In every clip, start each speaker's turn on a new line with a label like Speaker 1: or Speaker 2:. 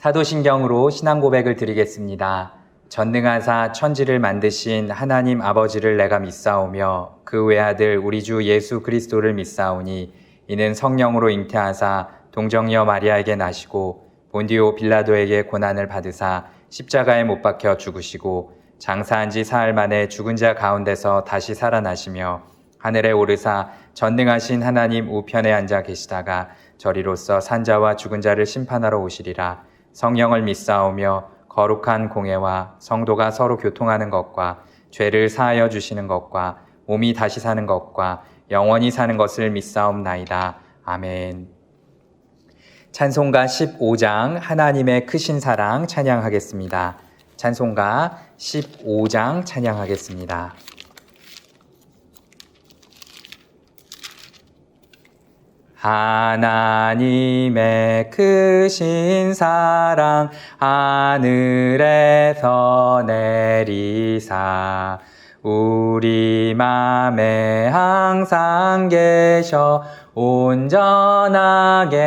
Speaker 1: 사도신경으로 신앙 고백을 드리겠습니다. 전능하사 천지를 만드신 하나님 아버지를 내가 믿사오며 그 외아들 우리 주 예수 그리스도를 믿사오니 이는 성령으로 잉태하사 동정녀 마리아에게 나시고 본디오 빌라도에게 고난을 받으사 십자가에 못 박혀 죽으시고 장사한 지 사흘 만에 죽은 자 가운데서 다시 살아나시며 하늘에 오르사 전능하신 하나님 우편에 앉아 계시다가 저리로서 산자와 죽은 자를 심판하러 오시리라. 성령을 믿사오며 거룩한 공예와 성도가 서로 교통하는 것과 죄를 사하여 주시는 것과 몸이 다시 사는 것과 영원히 사는 것을 믿사옵나이다. 아멘. 찬송가 15장 하나님의 크신 사랑 찬양하겠습니다. 찬송가 15장 찬양하겠습니다. 하나님의 크신 사랑 하늘에서 내리사 우리 맘에 항상 계셔 온전하게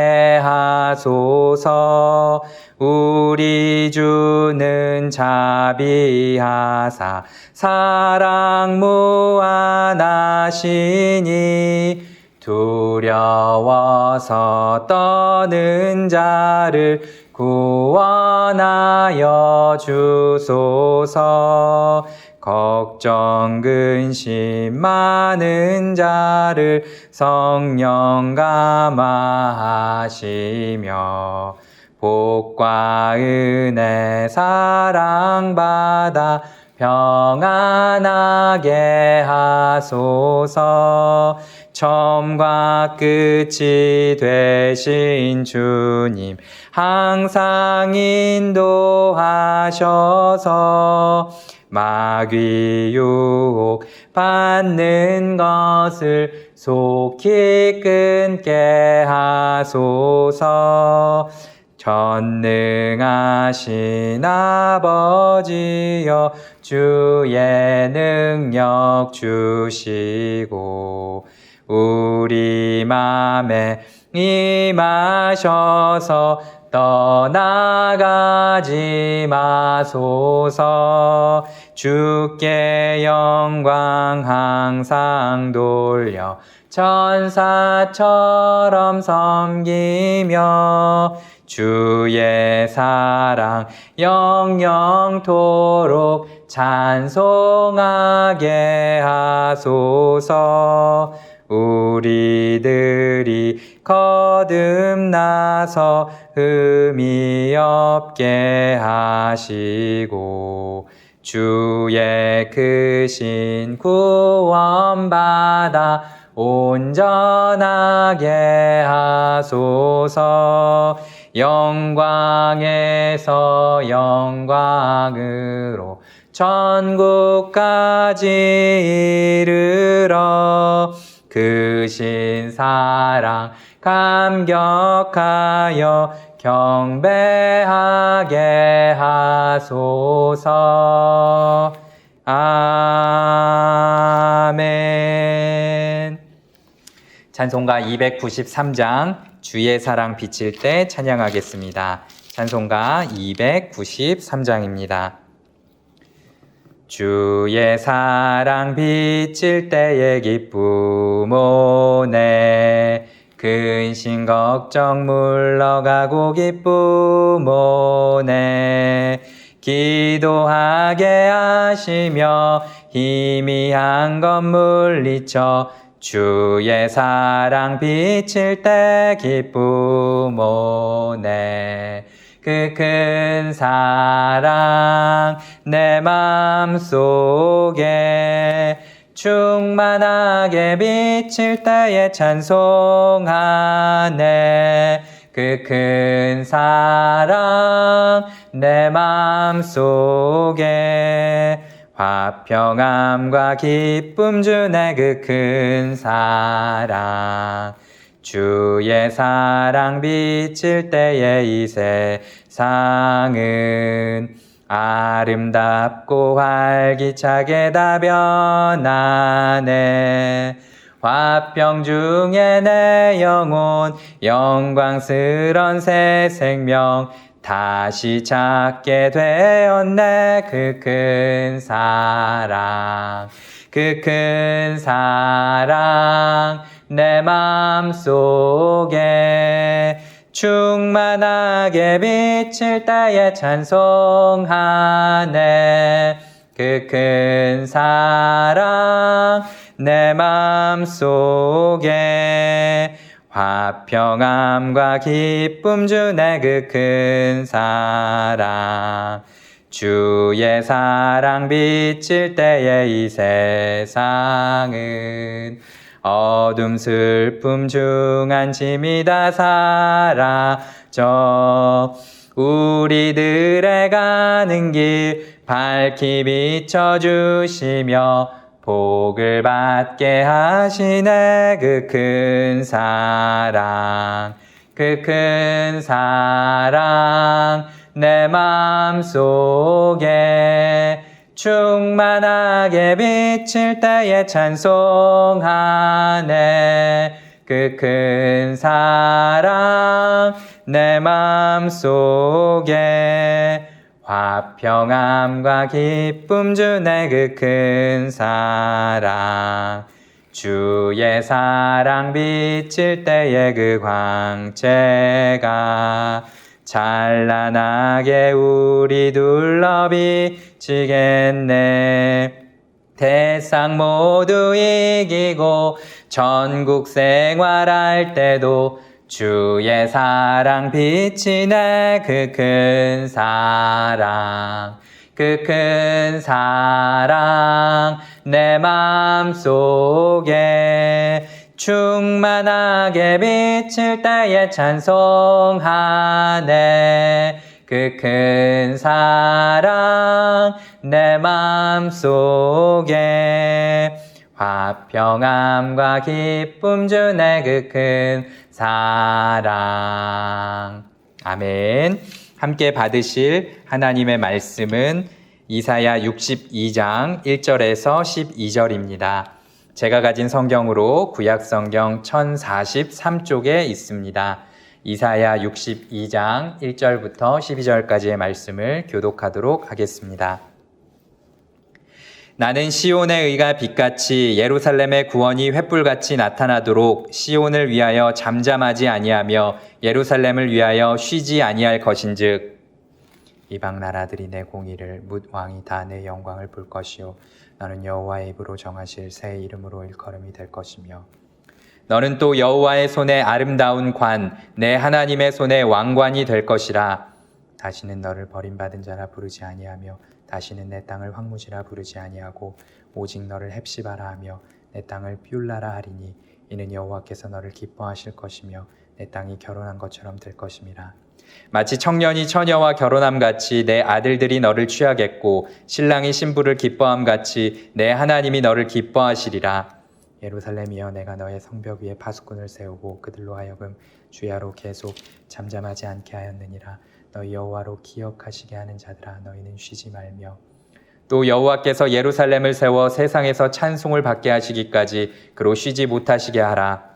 Speaker 1: 하소서. 우리 주는 자비하사 사랑 무한하시니 두려워서 떠는 자를 구원하여 주소서. 걱정 근심 많은 자를 성령 감화하시며 복과 은혜 사랑받아 평안하게 하소서. 처음과 끝이 되신 주님 항상 인도하셔서 마귀 유혹 받는 것을 속히 끊게 하소서. 전능하신 아버지여 주의 능력 주시고 우리 맘에 임하셔서 떠나가지 마소서. 주께 영광 항상 돌려 천사처럼 섬기며 주의 사랑 영영토록 찬송하게 하소서. 우리들이 거듭나서 흠이 없게 하시고 주의 크신 구원받아 온전하게 하소서. 영광에서 영광으로 천국까지 이르러 크신 사랑 감격하여 경배하게 하소서. 아멘. 찬송가 293장 주의 사랑 비칠 때 찬양하겠습니다. 찬송가 293장입니다. 주의 사랑 비칠 때의 기쁨 오네 근심 걱정 물러가고 기쁨 오네 기도하게 하시며 희미한 것 물리쳐 주의 사랑 비칠 때 기쁨 오네. 그 큰 사랑 내 맘속에 충만하게 비칠 때에 찬송하네. 그 큰 사랑 내 맘속에 화평함과 기쁨 주네. 그 큰 사랑 주의 사랑 비칠 때에 이 세상은 아름답고 활기차게 다 변하네. 화평 중에 내 영혼 영광스런 새 생명 다시 찾게 되었네. 그 큰 사랑, 그 큰 사랑 내 맘속에 충만하게 비칠 때에 찬송하네. 그 큰 사랑 내 맘속에 화평함과 기쁨 주네. 그 큰 사랑, 주의 사랑 비칠 때에 이 세상은 어둠 슬픔 중 안심이 다 사라져 우리들의 가는 길 밝히 비춰주시며 복을 받게 하시네. 그 큰 사랑, 그 큰 사랑 내 맘속에 충만하게 비칠 때에 찬송하네. 그 큰 사랑 내 맘속에 화평함과 기쁨 주네. 그 큰 사랑, 주의 사랑 비칠 때에 그 광채가 찬란하게 우리 둘러 비치겠네. 대상 모두 이기고 전국 생활할 때도 주의 사랑 비치네. 그 큰 사랑, 그 큰 사랑 내 맘속에 충만하게 비칠 때에 찬송하네. 그 큰 사랑 내 맘속에 화평함과 기쁨 주네. 그 큰 사랑. 아멘. 함께 받으실 하나님의 말씀은 이사야 62장 1절에서 12절입니다. 제가 가진 성경으로 구약성경 1043쪽에 있습니다. 이사야 62장 1절부터 12절까지의 말씀을 교독하도록 하겠습니다. 나는 시온의 의가 빛같이 예루살렘의 구원이 횃불같이 나타나도록 시온을 위하여 잠잠하지 아니하며 예루살렘을 위하여 쉬지 아니할 것인즉 이방 나라들이 내 공의를 뭇 왕이 다 내 영광을 볼 것이요 너는 여호와의 입으로 정하실 새 이름으로 일컬음이 될 것이며 너는 또 여호와의 손에 아름다운 관 내 하나님의 손에 왕관이 될 것이라. 다시는 너를 버림받은 자라 부르지 아니하며 다시는 내 땅을 황무지라 부르지 아니하고 오직 너를 헵시바라 하며 내 땅을 뷸라라 하리니 이는 여호와께서 너를 기뻐하실 것이며 내 땅이 결혼한 것처럼 될 것임이라. 마치 청년이 처녀와 결혼함 같이 내 아들들이 너를 취하겠고 신랑이 신부를 기뻐함 같이 내 하나님이 너를 기뻐하시리라. 예루살렘이여 내가 너의 성벽 위에 파수꾼을 세우고 그들로 하여금 주야로 계속 잠잠하지 않게 하였느니라. 너희 여호와로 기억하시게 하는 자들아 너희는 쉬지 말며 또 여호와께서 예루살렘을 세워 세상에서 찬송을 받게 하시기까지 그로 쉬지 못하시게 하라.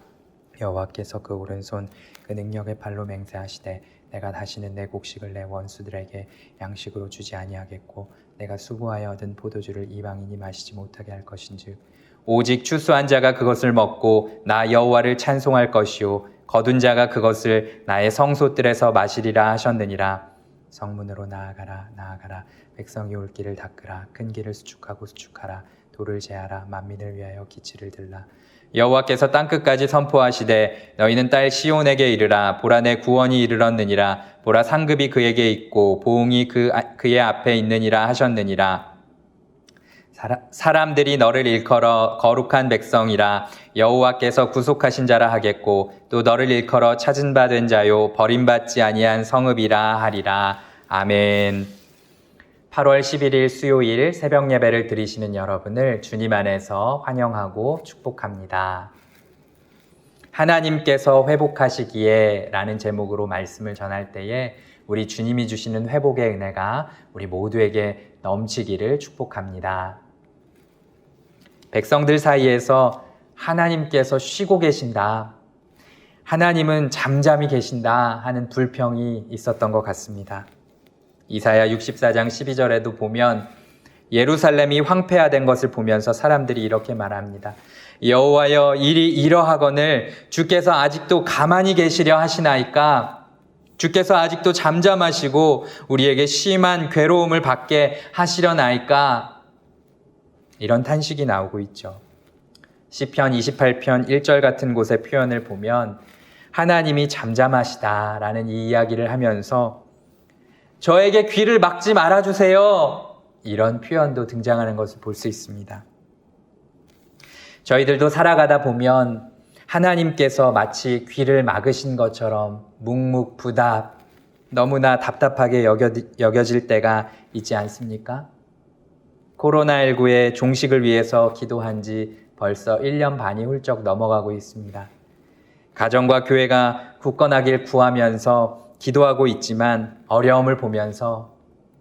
Speaker 1: 여호와께서 그 오른손 그 능력의 팔로 맹세하시되 내가 다시는 내 곡식을 내 원수들에게 양식으로 주지 아니하겠고 내가 수고하여 얻은 포도주를 이방인이 마시지 못하게 할 것인즉 오직 추수한 자가 그것을 먹고 나 여호와를 찬송할 것이요 거둔 자가 그것을 나의 성소들에서 마시리라 하셨느니라. 성문으로 나아가라 나아가라. 백성이 올 길을 닦으라. 큰 길을 수축하고 수축하라. 돌을 제하라. 만민을 위하여 기치를 들라. 여호와께서 땅끝까지 선포하시되 너희는 딸 시온에게 이르라. 보라 내 구원이 이르렀느니라. 보라 상급이 그에게 있고 보응이 그의 앞에 있느니라 하셨느니라. 사람들이 너를 일컬어 거룩한 백성이라 여호와께서 구속하신 자라 하겠고 또 너를 일컬어 찾은 바 된 자요 버림받지 아니한 성읍이라 하리라. 아멘. 8월 11일 수요일 새벽 예배를 드리시는 여러분을 주님 안에서 환영하고 축복합니다. 하나님께서 회복하시기에 라는 제목으로 말씀을 전할 때에 우리 주님이 주시는 회복의 은혜가 우리 모두에게 넘치기를 축복합니다. 백성들 사이에서 하나님께서 쉬고 계신다. 하나님은 잠잠히 계신다 하는 불평이 있었던 것 같습니다. 이사야 64장 12절에도 보면 예루살렘이 황폐화된 것을 보면서 사람들이 이렇게 말합니다. 여호와여, 일이 이러하거늘 주께서 아직도 가만히 계시려 하시나이까? 주께서 아직도 잠잠하시고 우리에게 심한 괴로움을 받게 하시려나이까? 이런 탄식이 나오고 있죠. 시편 28편 1절 같은 곳의 표현을 보면 하나님이 잠잠하시다라는 이 이야기를 하면서 저에게 귀를 막지 말아주세요, 이런 표현도 등장하는 것을 볼 수 있습니다. 저희들도 살아가다 보면 하나님께서 마치 귀를 막으신 것처럼 묵묵부답, 너무나 답답하게 여겨질 때가 있지 않습니까? 코로나19의 종식을 위해서 기도한 지 벌써 1년 반이 훌쩍 넘어가고 있습니다. 가정과 교회가 굳건하길 구하면서 기도하고 있지만 어려움을 보면서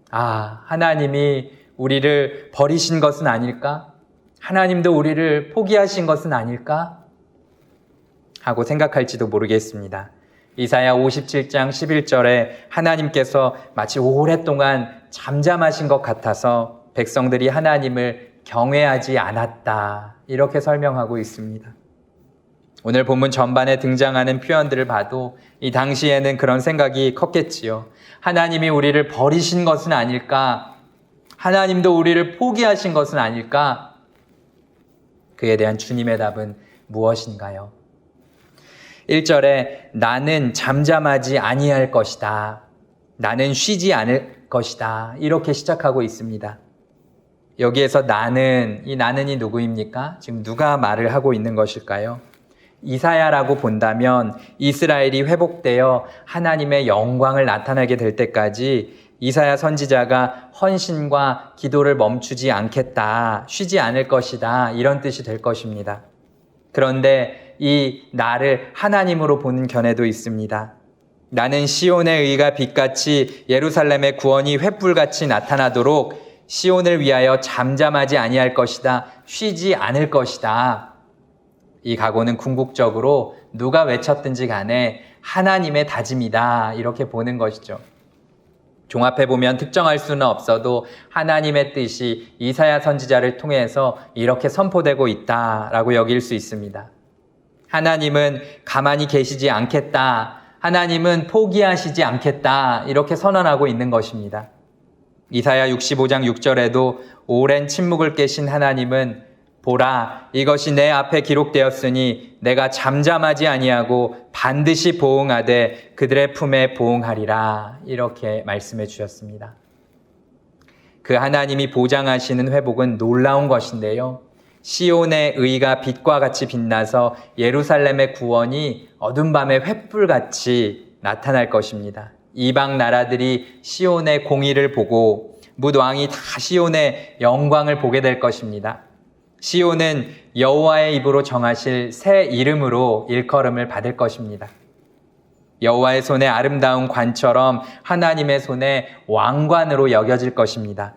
Speaker 1: 하나님이 우리를 버리신 것은 아닐까? 하나님도 우리를 포기하신 것은 아닐까? 하고 생각할지도 모르겠습니다. 이사야 57장 11절에 하나님께서 마치 오랫동안 잠잠하신 것 같아서 백성들이 하나님을 경외하지 않았다, 이렇게 설명하고 있습니다. 오늘 본문 전반에 등장하는 표현들을 봐도 이 당시에는 그런 생각이 컸겠지요. 하나님이 우리를 버리신 것은 아닐까? 하나님도 우리를 포기하신 것은 아닐까? 그에 대한 주님의 답은 무엇인가요? 1절에 나는 잠잠하지 아니할 것이다, 나는 쉬지 않을 것이다, 이렇게 시작하고 있습니다. 여기에서 이 나는이 누구입니까? 지금 누가 말을 하고 있는 것일까요? 이사야라고 본다면 이스라엘이 회복되어 하나님의 영광을 나타내게 될 때까지 이사야 선지자가 헌신과 기도를 멈추지 않겠다, 쉬지 않을 것이다, 이런 뜻이 될 것입니다. 그런데 이 나를 하나님으로 보는 견해도 있습니다. 나는 시온의 의가 빛같이 예루살렘의 구원이 횃불같이 나타나도록 시온을 위하여 잠잠하지 아니할 것이다, 쉬지 않을 것이다. 이 각오는 궁극적으로 누가 외쳤든지 간에 하나님의 다짐이다, 이렇게 보는 것이죠. 종합해보면 특정할 수는 없어도 하나님의 뜻이 이사야 선지자를 통해서 이렇게 선포되고 있다라고 여길 수 있습니다. 하나님은 가만히 계시지 않겠다, 하나님은 포기하시지 않겠다, 이렇게 선언하고 있는 것입니다. 이사야 65장 6절에도 오랜 침묵을 깨신 하나님은 보라, 이것이 내 앞에 기록되었으니 내가 잠잠하지 아니하고 반드시 보응하되 그들의 품에 보응하리라, 이렇게 말씀해 주셨습니다. 그 하나님이 보장하시는 회복은 놀라운 것인데요, 시온의 의가 빛과 같이 빛나서 예루살렘의 구원이 어둠 밤의 횃불같이 나타날 것입니다. 이방 나라들이 시온의 공의를 보고 뭇 왕이 다 시온의 영광을 보게 될 것입니다. 시온은 여호와의 입으로 정하실 새 이름으로 일컬음을 받을 것입니다. 여호와의 손에 아름다운 관처럼 하나님의 손에 왕관으로 여겨질 것입니다.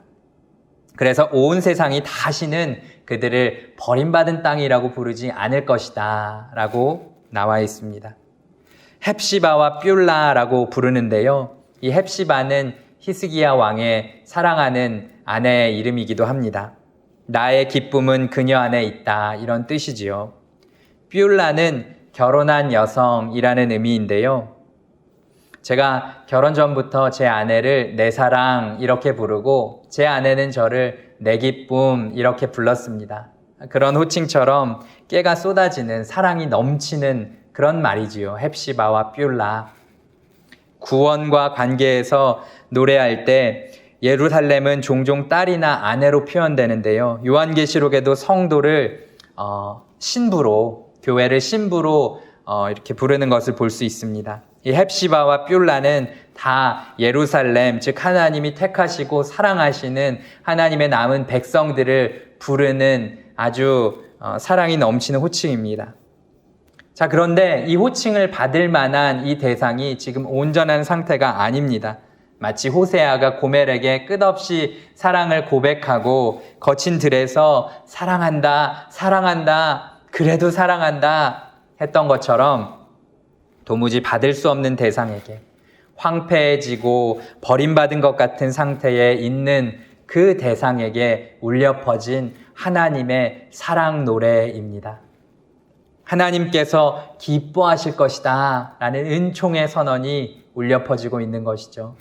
Speaker 1: 그래서 온 세상이 다시는 그들을 버림받은 땅이라고 부르지 않을 것이다 라고 나와 있습니다. 헵시바와 뷸라라고 부르는데요, 이 헵시바는 히스기야 왕의 사랑하는 아내의 이름이기도 합니다. 나의 기쁨은 그녀 안에 있다, 이런 뜻이지요. 뷸라는 결혼한 여성이라는 의미인데요, 제가 결혼 전부터 제 아내를 내 사랑 이렇게 부르고 제 아내는 저를 내 기쁨 이렇게 불렀습니다. 그런 호칭처럼 깨가 쏟아지는, 사랑이 넘치는 그런 말이지요. 헵시바와 뷸라. 구원과 관계에서 노래할 때 예루살렘은 종종 딸이나 아내로 표현되는데요, 요한계시록에도 성도를 신부로, 교회를 신부로 이렇게 부르는 것을 볼 수 있습니다. 이 헵시바와 뷸라는 다 예루살렘, 즉 하나님이 택하시고 사랑하시는 하나님의 남은 백성들을 부르는 아주 사랑이 넘치는 호칭입니다. 자, 그런데 이 호칭을 받을 만한 이 대상이 지금 온전한 상태가 아닙니다. 마치 호세아가 고멜에게 끝없이 사랑을 고백하고 거친 들에서 사랑한다, 사랑한다, 그래도 사랑한다 했던 것처럼 도무지 받을 수 없는 대상에게 황폐해지고 버림받은 것 같은 상태에 있는 그 대상에게 울려 퍼진 하나님의 사랑 노래입니다. 하나님께서 기뻐하실 것이다 라는 은총의 선언이 울려 퍼지고 있는 것이죠.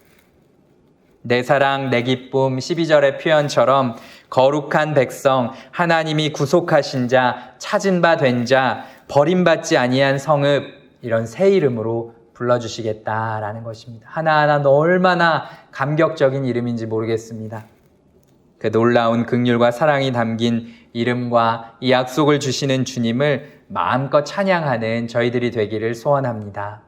Speaker 1: 내 사랑 내 기쁨 12절의 표현처럼 거룩한 백성, 하나님이 구속하신 자, 찾은 바 된 자, 버림받지 아니한 성읍, 이런 새 이름으로 불러주시겠다라는 것입니다. 하나하나 얼마나 감격적인 이름인지 모르겠습니다. 그 놀라운 긍휼과 사랑이 담긴 이름과 이 약속을 주시는 주님을 마음껏 찬양하는 저희들이 되기를 소원합니다.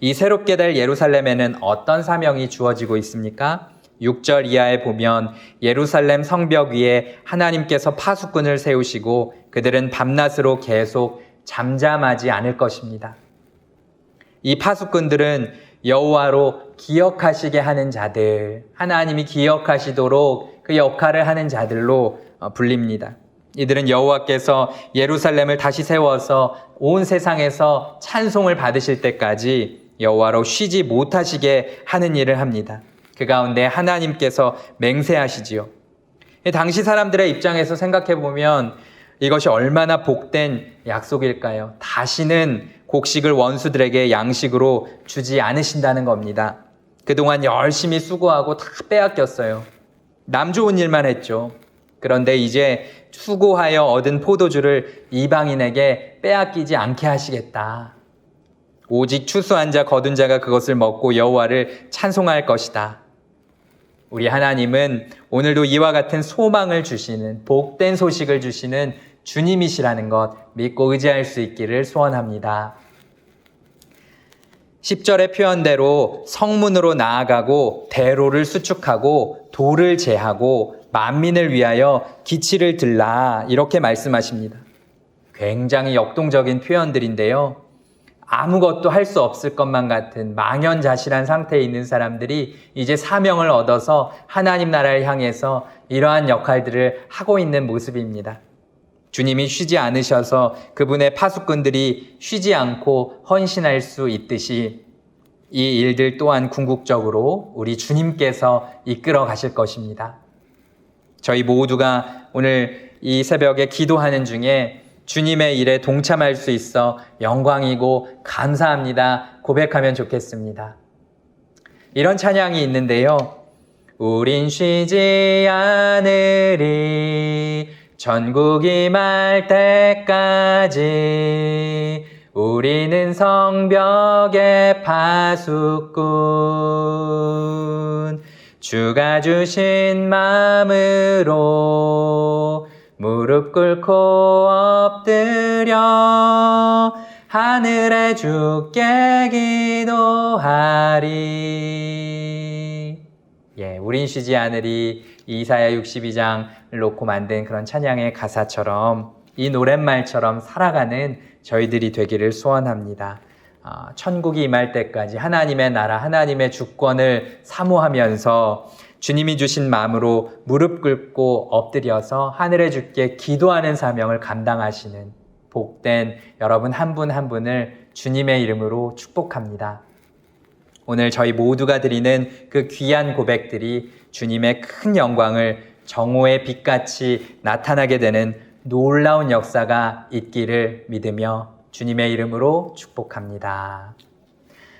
Speaker 1: 이 새롭게 될 예루살렘에는 어떤 사명이 주어지고 있습니까? 6절 이하에 보면 예루살렘 성벽 위에 하나님께서 파수꾼을 세우시고 그들은 밤낮으로 계속 잠잠하지 않을 것입니다. 이 파수꾼들은 여호와로 기억하시게 하는 자들, 하나님이 기억하시도록 그 역할을 하는 자들로 불립니다. 이들은 여호와께서 예루살렘을 다시 세워서 온 세상에서 찬송을 받으실 때까지 여호와로 쉬지 못하시게 하는 일을 합니다. 그 가운데 하나님께서 맹세하시지요. 당시 사람들의 입장에서 생각해 보면 이것이 얼마나 복된 약속일까요? 다시는 곡식을 원수들에게 양식으로 주지 않으신다는 겁니다. 그동안 열심히 수고하고 다 빼앗겼어요. 남 좋은 일만 했죠. 그런데 이제 수고하여 얻은 포도주를 이방인에게 빼앗기지 않게 하시겠다. 오직 추수한 자 거둔 자가 그것을 먹고 여호와를 찬송할 것이다. 우리 하나님은 오늘도 이와 같은 소망을 주시는, 복된 소식을 주시는 주님이시라는 것 믿고 의지할 수 있기를 소원합니다. 10절의 표현대로 성문으로 나아가고 대로를 수축하고 돌을 제하고 만민을 위하여 기치를 들라, 이렇게 말씀하십니다. 굉장히 역동적인 표현들인데요. 아무것도 할 수 없을 것만 같은 망연자실한 상태에 있는 사람들이 이제 사명을 얻어서 하나님 나라를 향해서 이러한 역할들을 하고 있는 모습입니다. 주님이 쉬지 않으셔서 그분의 파수꾼들이 쉬지 않고 헌신할 수 있듯이 이 일들 또한 궁극적으로 우리 주님께서 이끌어 가실 것입니다. 저희 모두가 오늘 이 새벽에 기도하는 중에 주님의 일에 동참할 수 있어 영광이고 감사합니다 고백하면 좋겠습니다. 이런 찬양이 있는데요. 우린 쉬지 않으리 전국이 말 때까지 우리는 성벽의 파수꾼 주가 주신 마음으로 무릎 꿇고 엎드려 하늘에 주께 기도하리. 우린 쉬지 않으리, 이사야 62장을 놓고 만든 그런 찬양의 가사처럼 이 노랫말처럼 살아가는 저희들이 되기를 소원합니다. 천국이 임할 때까지 하나님의 나라, 하나님의 주권을 사모하면서 주님이 주신 마음으로 무릎 꿇고 엎드려서 하늘의 주께 기도하는 사명을 감당하시는 복된 여러분 한 분 한 분을 주님의 이름으로 축복합니다. 오늘 저희 모두가 드리는 그 귀한 고백들이 주님의 큰 영광을 정오의 빛같이 나타나게 되는 놀라운 역사가 있기를 믿으며 주님의 이름으로 축복합니다.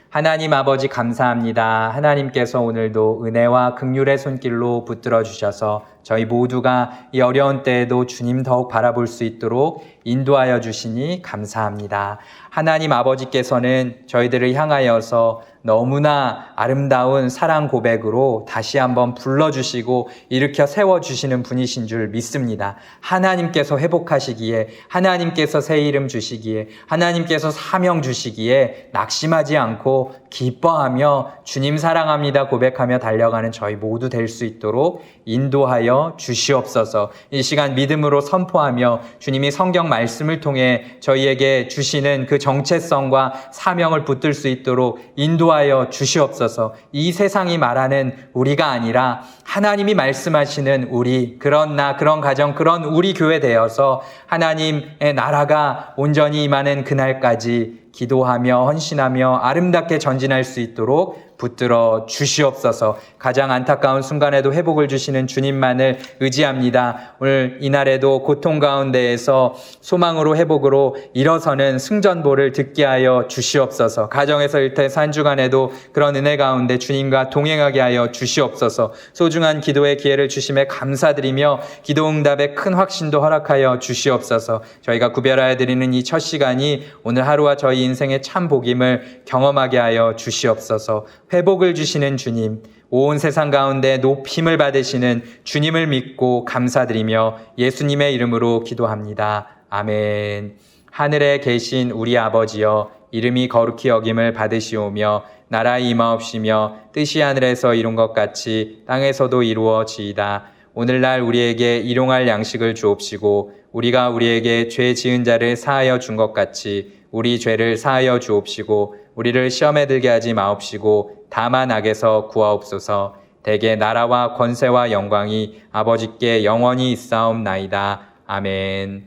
Speaker 1: 하나님 아버지 감사합니다. 하나님께서 오늘도 은혜와 긍휼의 손길로 붙들어 주셔서 저희 모두가 이 어려운 때에도 주님 더욱 바라볼 수 있도록 인도하여 주시니 감사합니다. 하나님 아버지께서는 저희들을 향하여서 너무나 아름다운 사랑 고백으로 다시 한번 불러주시고 일으켜 세워주시는 분이신 줄 믿습니다. 하나님께서 회복하시기에, 하나님께서 새 이름 주시기에, 하나님께서 사명 주시기에 낙심하지 않고 기뻐하며 주님 사랑합니다 고백하며 달려가는 저희 모두 될 수 있도록 인도하여 주시옵소서. 이 시간 믿음으로 선포하며 주님이 성경 말씀을 통해 저희에게 주시는 그 정체성과 사명을 붙들 수 있도록 인도하여 주시옵소서. 이 세상이 말하는 우리가 아니라 하나님이 말씀하시는 우리, 그런 나, 그런 가정, 그런 우리 교회 되어서 하나님의 나라가 온전히 임하는 그날까지 기도하며 헌신하며 아름답게 전진할 수 있도록 붙들어 주시옵소서. 가장 안타까운 순간에도 회복을 주시는 주님만을 의지합니다. 오늘 이날에도 고통 가운데에서 소망으로 회복으로 일어서는 승전보를 듣게 하여 주시옵소서. 가정에서 일터에서 한 주간에도 그런 은혜 가운데 주님과 동행하게 하여 주시옵소서. 소중한 기도의 기회를 주심에 감사드리며 기도응답에 큰 확신도 허락하여 주시옵소서. 저희가 구별하여 드리는 이 첫 시간이 오늘 하루와 저희 인생의 참 복임을 경험하게 하여 주시옵소서. 회복을 주시는 주님, 온 세상 가운데 높임을 받으시는 주님을 믿고 감사드리며 예수님의 이름으로 기도합니다. 아멘. 하늘에 계신 우리 아버지여, 이름이 거룩히 여김을 받으시오며 나라의 임하옵시며 뜻이 하늘에서 이룬 것 같이 땅에서도 이루어지이다. 오늘날 우리에게 일용할 양식을 주옵시고 우리가 우리에게 죄 지은 자를 사하여 준 것 같이 우리 죄를 사하여 주옵시고 우리를 시험에 들게 하지 마옵시고 다만 악에서 구하옵소서. 대개 나라와 권세와 영광이 아버지께 영원히 있사옵나이다. 아멘.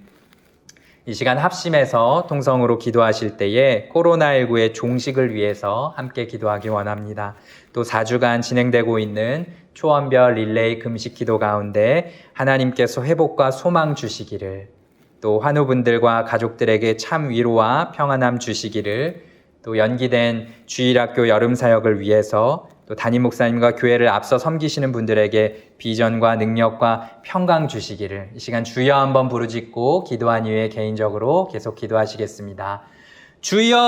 Speaker 1: 이 시간 합심해서 통성으로 기도하실 때에 코로나19의 종식을 위해서 함께 기도하기 원합니다. 또 4주간 진행되고 있는 초원별 릴레이 금식 기도 가운데 하나님께서 회복과 소망 주시기를, 또 환우분들과 가족들에게 참 위로와 평안함 주시기를, 또 연기된 주일학교 여름 사역을 위해서 또 담임 목사님과 교회를 앞서 섬기시는 분들에게 비전과 능력과 평강 주시기를 이 시간 주여 한번 부르짖고 기도한 이후에 개인적으로 계속 기도하시겠습니다. 주여!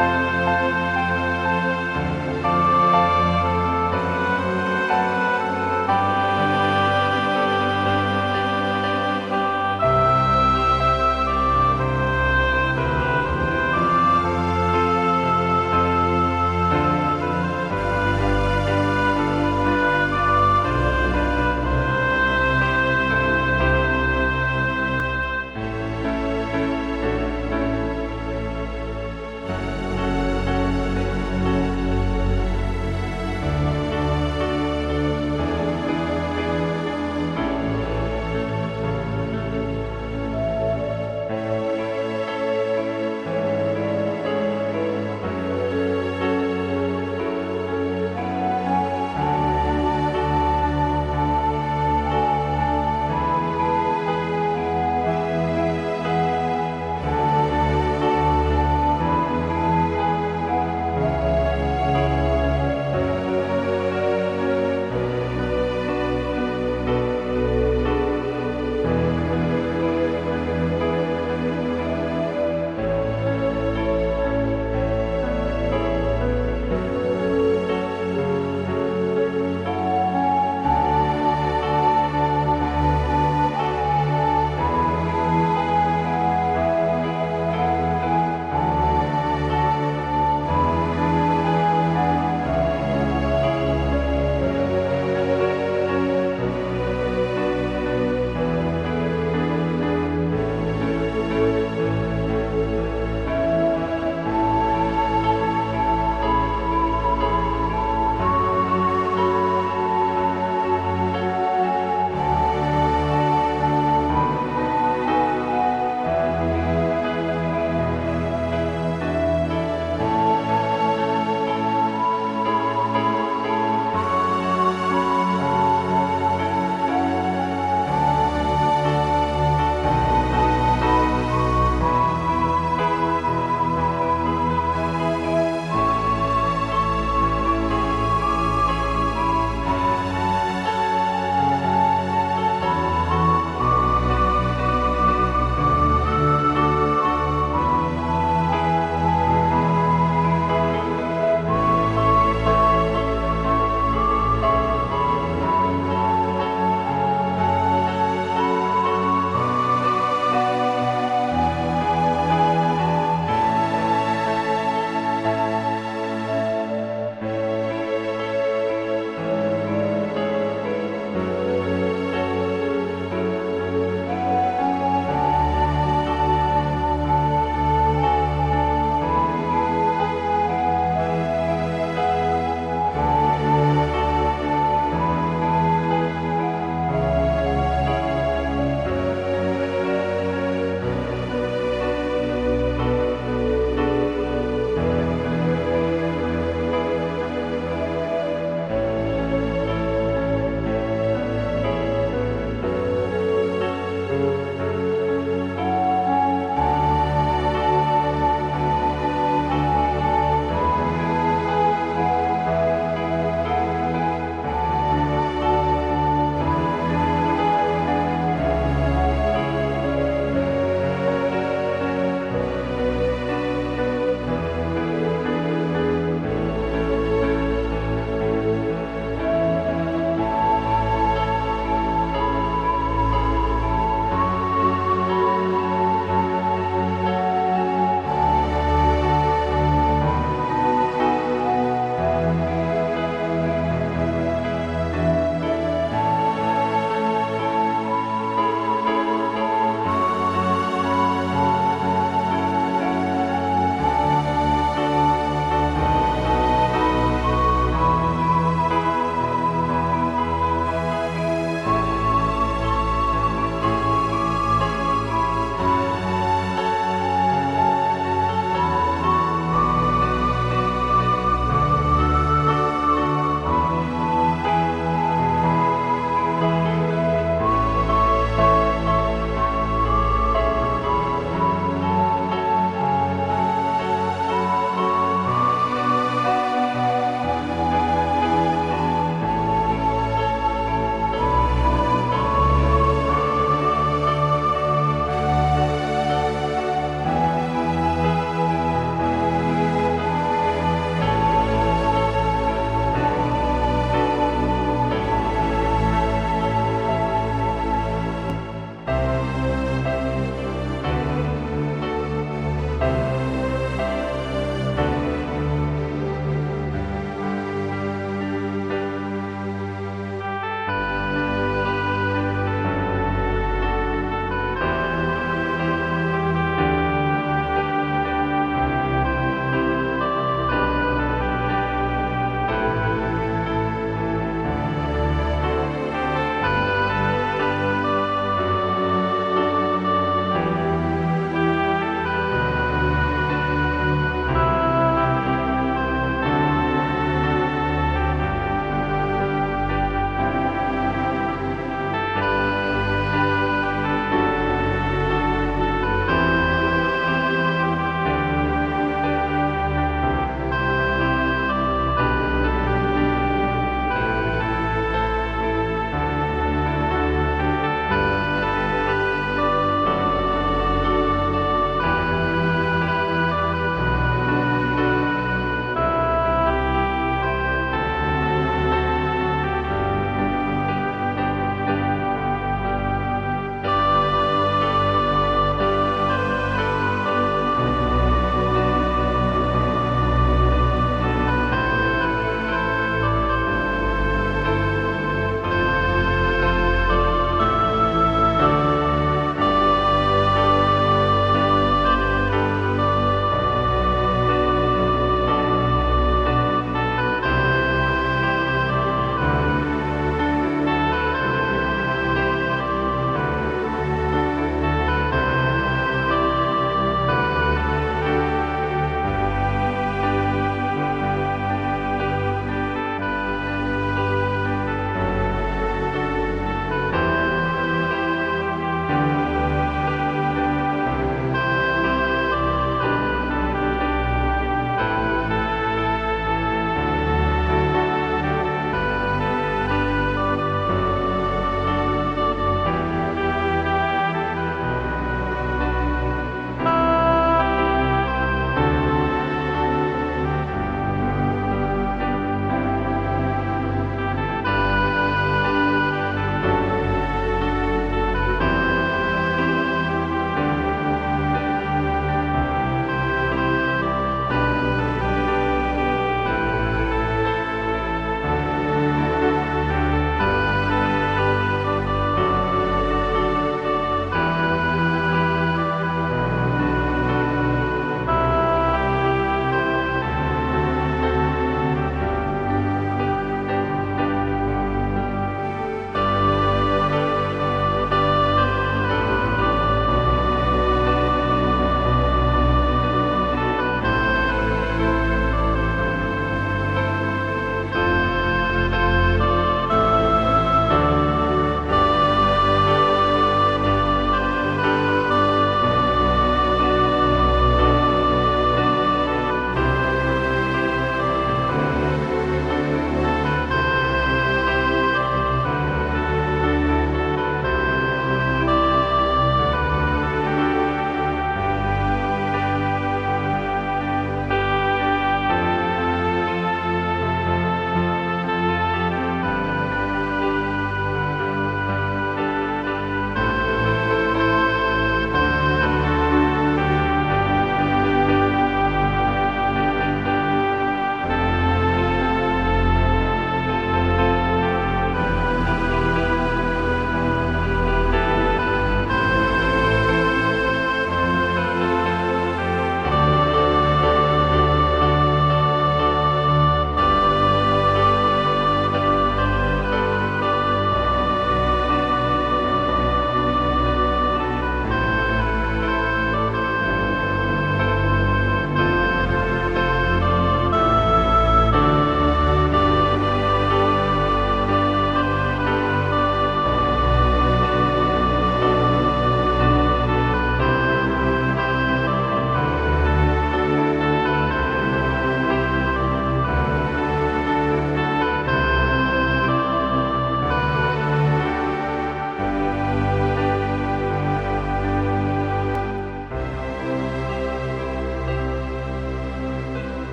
Speaker 1: 아멘.